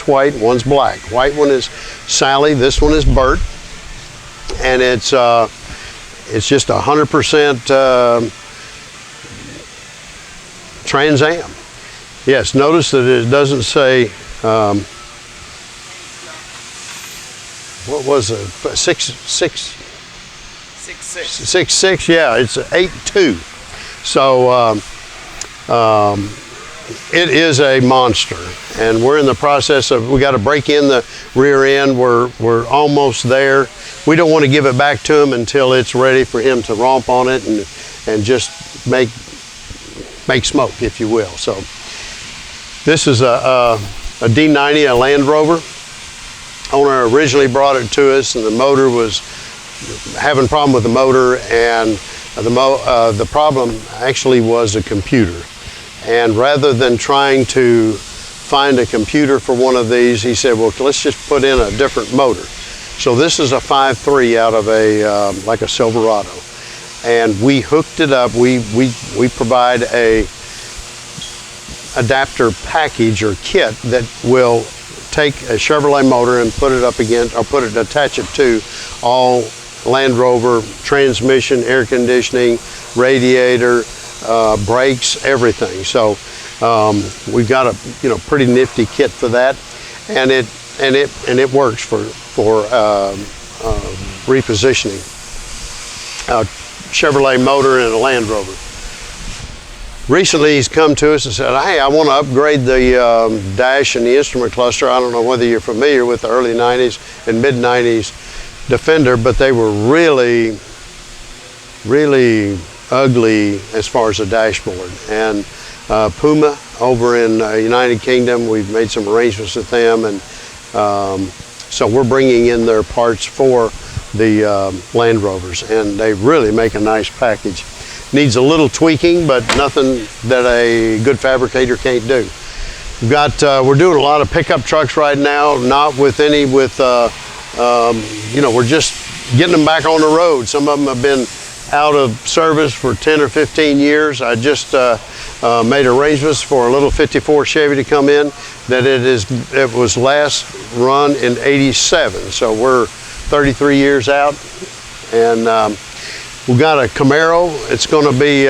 one's white, one's black. White one is Sally, this one is Bert, and it's just 100% Trans Am. Yes, notice that it doesn't say, what was it, 6.6, yeah, it's 8.2. So it is a monster, and we're in the process of, we got to break in the rear end. We're almost there. We don't want to give it back to him until it's ready for him to romp on it and just make smoke, if you will. So this is a D90, a Land Rover. Owner originally brought it to us, and the motor was having a problem with the motor, and the problem actually was a computer. And rather than trying to find a computer for one of these, he said, well, let's just put in a different motor. So this is a 5.3 out of a like a Silverado, and we hooked it up. We provide a adapter package or kit that will take a Chevrolet motor and put it up against, or attach it to all Land Rover transmission, air conditioning, radiator, brakes, everything. So we've got a pretty nifty kit for that, and it works for repositioning a Chevrolet motor and a Land Rover. Recently, he's come to us and said, hey, I want to upgrade the dash and the instrument cluster. I don't know whether you're familiar with the early 90s and mid 90s Defender, but they were really, really ugly as far as the dashboard. And Puma over in United Kingdom, we've made some arrangements with them, and so we're bringing in their parts for the Land Rovers, and they really make a nice package. Needs a little tweaking, but nothing that a good fabricator can't do. We're doing a lot of pickup trucks right now, not with any we're just getting them back on the road. Some of them have been out of service for 10 or 15 years. I just made arrangements for a little 54 Chevy to come in. It was last run in '87, so we're 33 years out, and we've got a Camaro. It's going to be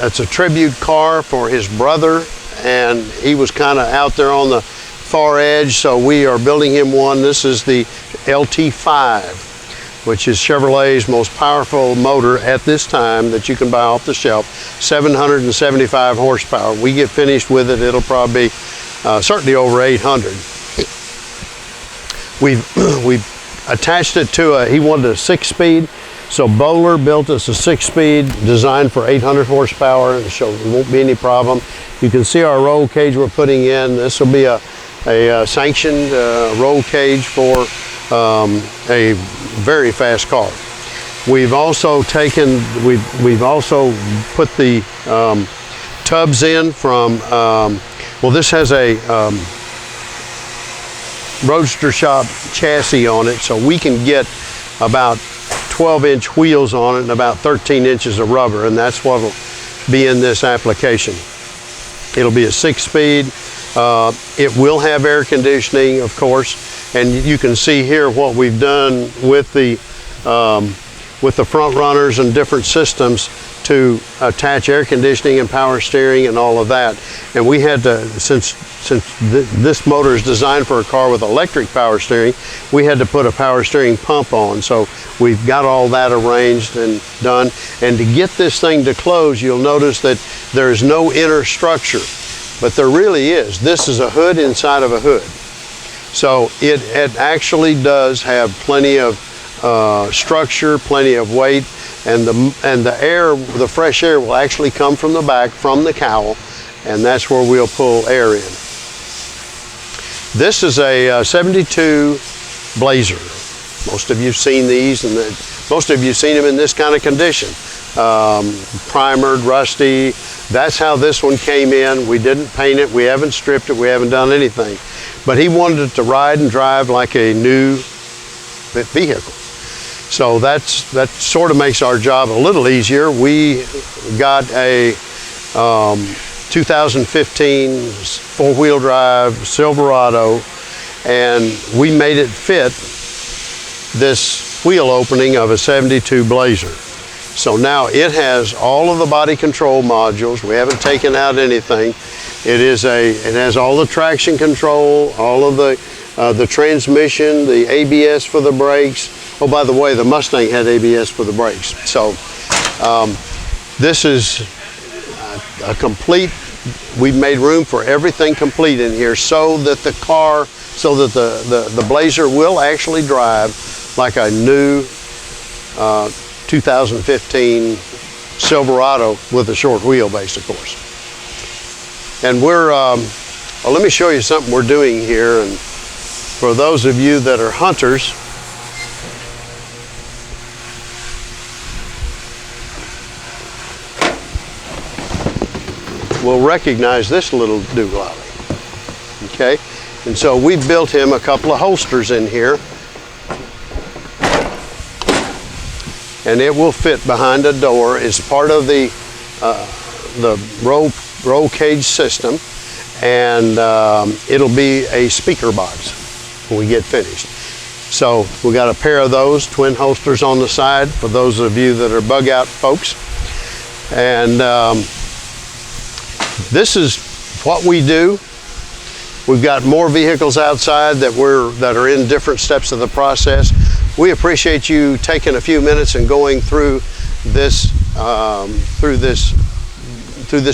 it's a tribute car for his brother, and he was kind of out there on the far edge, so we are building him one. This is the LT5, which is Chevrolet's most powerful motor at this time that you can buy off the shelf. 775 horsepower. We get finished with it, it'll probably be certainly over 800. We've attached it to he wanted a 6-speed, so Bowler built us a 6-speed designed for 800 horsepower, so there won't be any problem. You can see our roll cage we're putting in. This will be a sanctioned roll cage for a very fast car. We've also we've also put the tubs in from well, this has a Roadster Shop chassis on it, so we can get about 12-inch wheels on it and about 13 inches of rubber, and that's what will be in this application. It'll be a 6-speed. It will have air conditioning, of course, and you can see here what we've done with the front runners and different systems to attach air conditioning and power steering and all of that. And we had to, since this motor is designed for a car with electric power steering, we had to put a power steering pump on. So we've got all that arranged and done. And to get this thing to close, you'll notice that there is no inner structure, but there really is. This is a hood inside of a hood. So it actually does have plenty of structure, plenty of weight, and the fresh air will actually come from the back, from the cowl, and that's where we'll pull air in. This is a 72 Blazer. Most of you've seen these, and most of you've seen them in this kind of condition. Primered, rusty. That's how this one came in. We didn't paint it, we haven't stripped it, we haven't done anything. But he wanted it to ride and drive like a new vehicle. So that sort of makes our job a little easier. We got a 2015 four-wheel drive Silverado, and we made it fit this wheel opening of a 72 Blazer. So now it has all of the body control modules. We haven't taken out anything. It has all the traction control, all of the transmission, the ABS for the brakes. Oh, by the way, the Mustang had ABS for the brakes. So this is a complete, we've made room for everything complete in here so that the Blazer will actually drive like a new 2015 Silverado with a short wheelbase, of course. And well, let me show you something we're doing here. And for those of you that are hunters, will recognize this little doolally. Okay, and so we built him a couple of holsters in here, and it will fit behind a door. It's part of the roll cage system, and it'll be a speaker box when we get finished. So we got a pair of those twin holsters on the side for those of you that are bug out folks. And this is what we do. We've got more vehicles outside that are in different steps of the process. We appreciate you taking a few minutes and going through this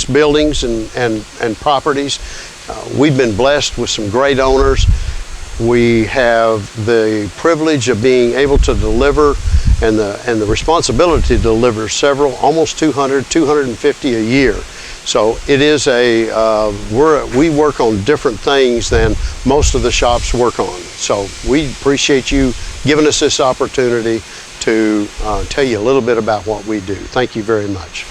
buildings and properties. We've been blessed with some great owners. We have the privilege of being able to deliver and the responsibility to deliver several, almost 250 a year. So it is we work on different things than most of the shops work on. So we appreciate you giving us this opportunity to tell you a little bit about what we do. Thank you very much.